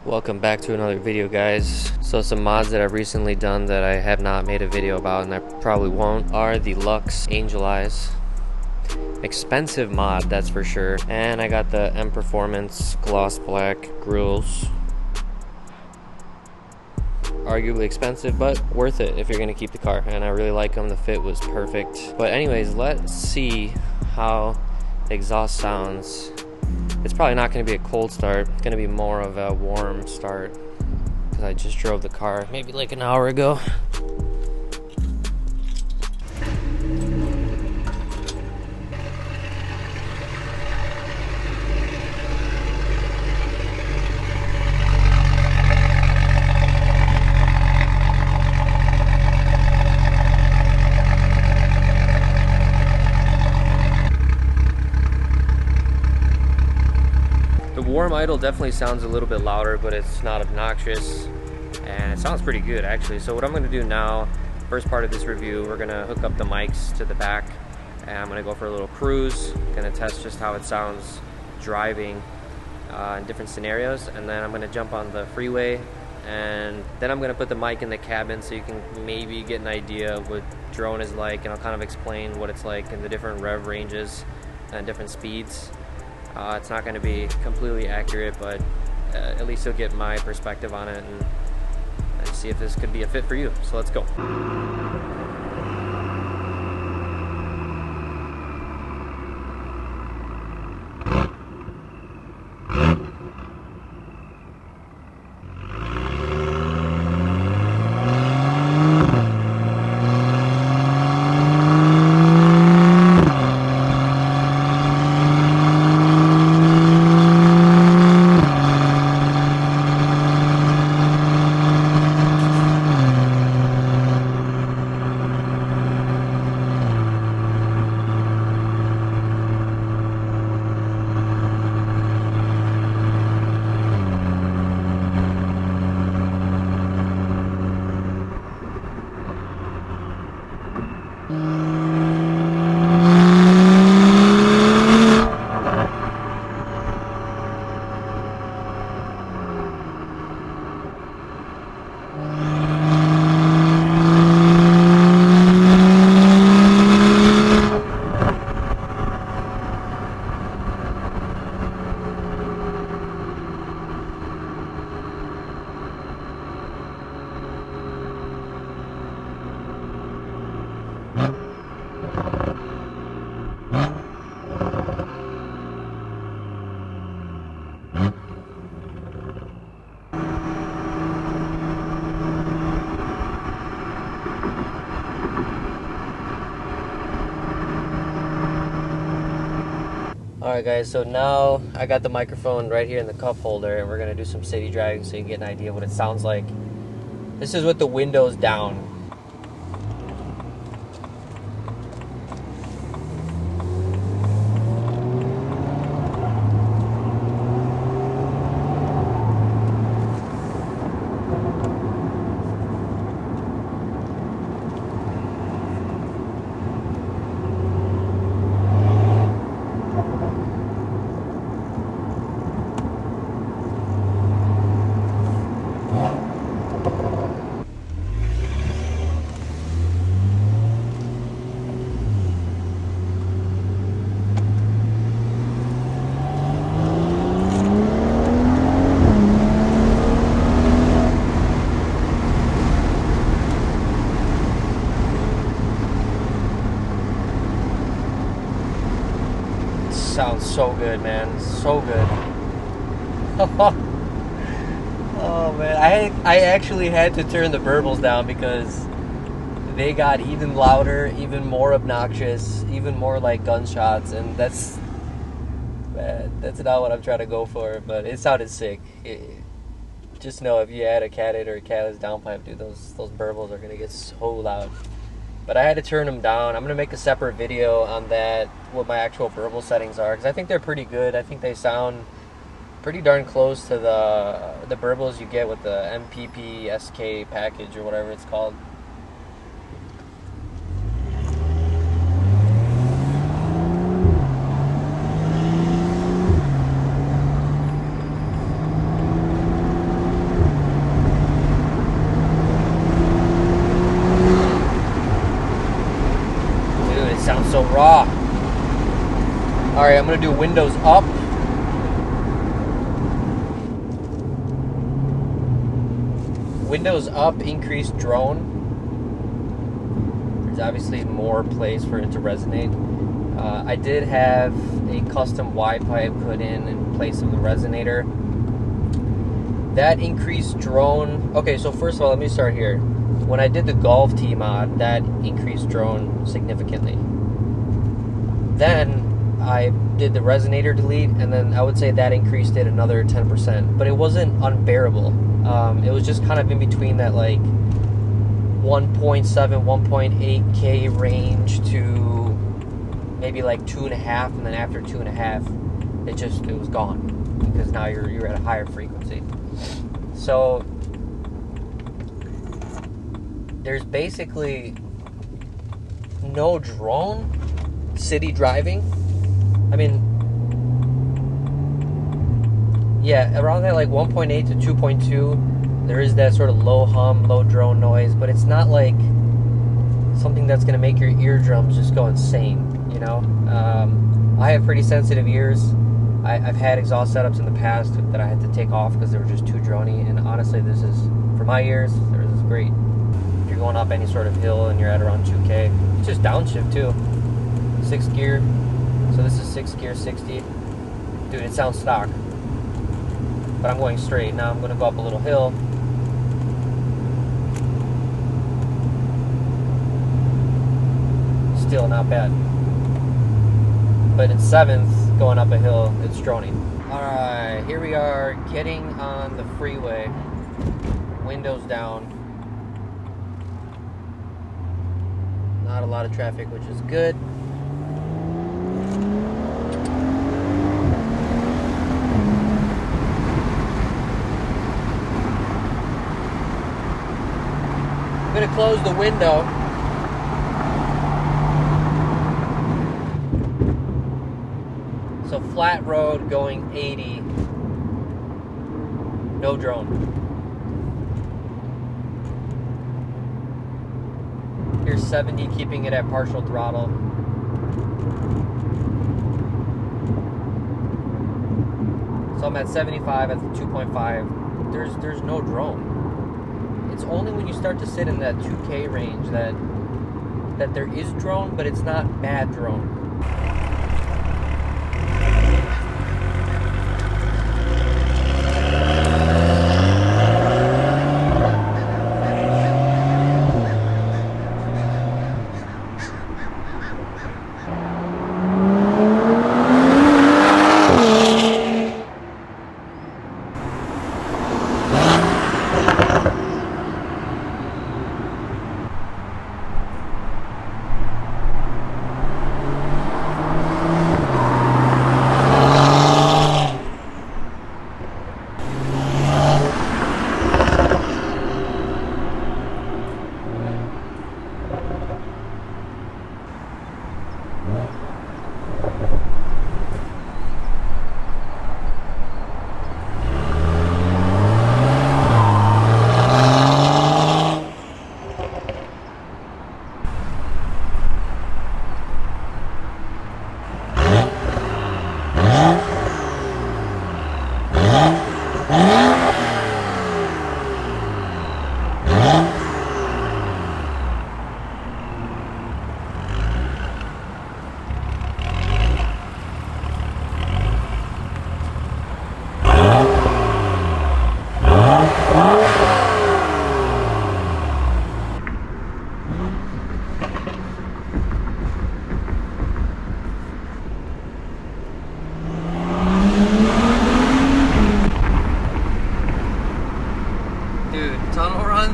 Welcome back to another video, guys. So some mods that I've recently done that I have not made a video about, and I probably won't, are the Lux Angel Eyes. Expensive mod, that's for sure. And I got the M Performance Gloss Black grills. Arguably expensive, but worth it if you're gonna keep the car. And I really like them, the fit was perfect. But anyways, let's see how the exhaust sounds. It's probably not going to be a cold start. It's going to be more of a warm start because I just drove the car maybe like an hour ago. Warm idle definitely sounds a little bit louder, but it's not obnoxious and it sounds pretty good actually. So what I'm going to do now, first part of this review, we're going to hook up the mics to the back and I'm going to go for a little cruise. Going to test just how it sounds driving in different scenarios, and then I'm going to jump on the freeway, and then I'm going to put the mic in the cabin so you can maybe get an idea of what drone is like, and I'll kind of explain what it's like in the different rev ranges and different speeds. It's not going to be completely accurate, but at least you'll get my perspective on it and see if this could be a fit for you. So let's go. Alright guys, so now I got the microphone right here in the cup holder, and we're going to do some city driving so you can get an idea of what it sounds like. This is with the windows down. Sounds so good, man. So good. Oh man, I actually had to turn the burbles down because they got even louder, even more obnoxious, even more like gunshots, and that's not what I'm trying to go for, but it sounded sick. Just know if you add a Catted or a Catted Downpipe, dude, those burbles are gonna get so loud. But I had to turn them down. I'm going to make a separate video on that, what my actual burble settings are, because I think they're pretty good. I think they sound pretty darn close to the burbles you get with the MPP package or whatever it's called. Alright, I'm going to do windows up. Windows up, increase drone. There's obviously more place for it to resonate. I did have a custom Y-pipe put in place of the resonator. That increased drone... Okay, so first of all, let me start here. When I did the Golf T mod, that increased drone significantly. Then I did the resonator delete, and then I would say that increased it another 10%. But it wasn't unbearable. It was just kind of in between that like 1.7, 1.8K range to maybe like 2.5, and then after 2.5, it was gone because now you're at a higher frequency. So there's basically no drone city driving. I mean, yeah, around that like 1.8 to 2.2, there is that sort of low hum, low drone noise, but it's not like something that's going to make your eardrums just go insane, you know? I have pretty sensitive ears. I've had exhaust setups in the past that I had to take off because they were just too drony, and honestly, this is, for my ears, this is great. If you're going up any sort of hill and you're at around 2K, it's just downshift too. 6th gear, so this is 6th gear 60. Dude, it sounds stock. But I'm going straight. Now I'm going to go up a little hill. Still not bad. But in 7th, going up a hill, it's droning. Alright, here we are getting on the freeway. Windows down. Not a lot of traffic, which is good. I'm going to close the window. So flat road going 80. No drone. Here's 70, keeping it at partial throttle. So I'm at 75 at the 2.5. There's no drone. It's only when you start to sit in that 2K range that there is drone, but it's not bad drone.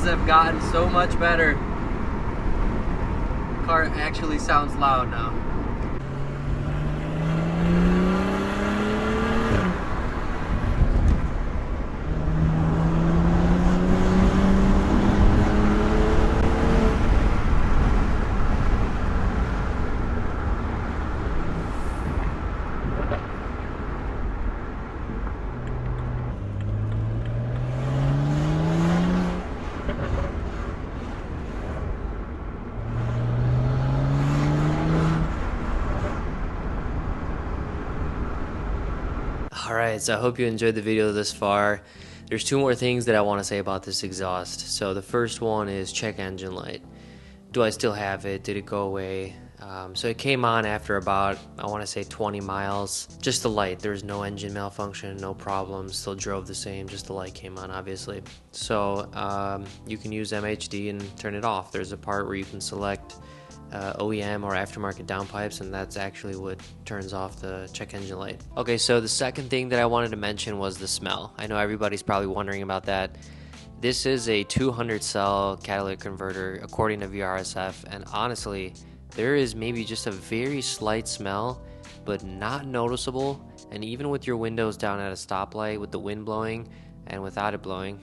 Have gotten so much better. The car actually sounds loud now. Alright, so I hope you enjoyed the video this far. There's two more things that I want to say about this exhaust. So the first one is check engine light. Do I still have it? Did it go away? So it came on after about, I want to say 20 miles. Just the light. There was no engine malfunction, no problems. Still drove the same, just the light came on, obviously. So you can use MHD and turn it off. There's a part where you can select OEM or aftermarket downpipes, and that's actually what turns off the check engine light. Okay, so the second thing that I wanted to mention was the smell. I know everybody's probably wondering about that. This is a 200 cell catalytic converter according to VRSF, and honestly, there is maybe just a very slight smell, but not noticeable. And even with your windows down at a stoplight with the wind blowing and without it blowing,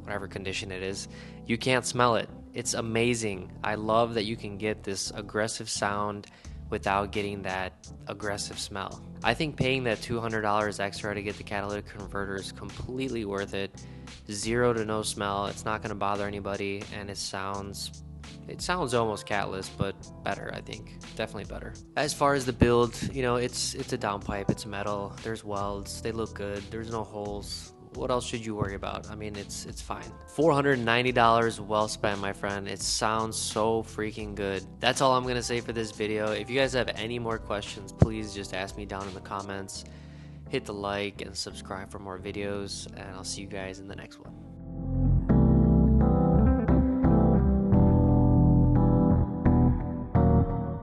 whatever condition it is, you can't smell it. It's amazing. I love that you can get this aggressive sound without getting that aggressive smell. I think paying that $200 extra to get the catalytic converter is completely worth it. Zero to no smell. It's not going to bother anybody, and it sounds almost catless, but better, I think. Definitely better. As far as the build, you know, it's a downpipe, it's metal, there's welds, they look good, there's no holes. What else should you worry about? I mean, it's fine. $490 well spent, my friend. It sounds so freaking good. That's all I'm gonna say for this video. If you guys have any more questions, please just ask me down in the comments. Hit the like and subscribe for more videos, and I'll see you guys in the next one.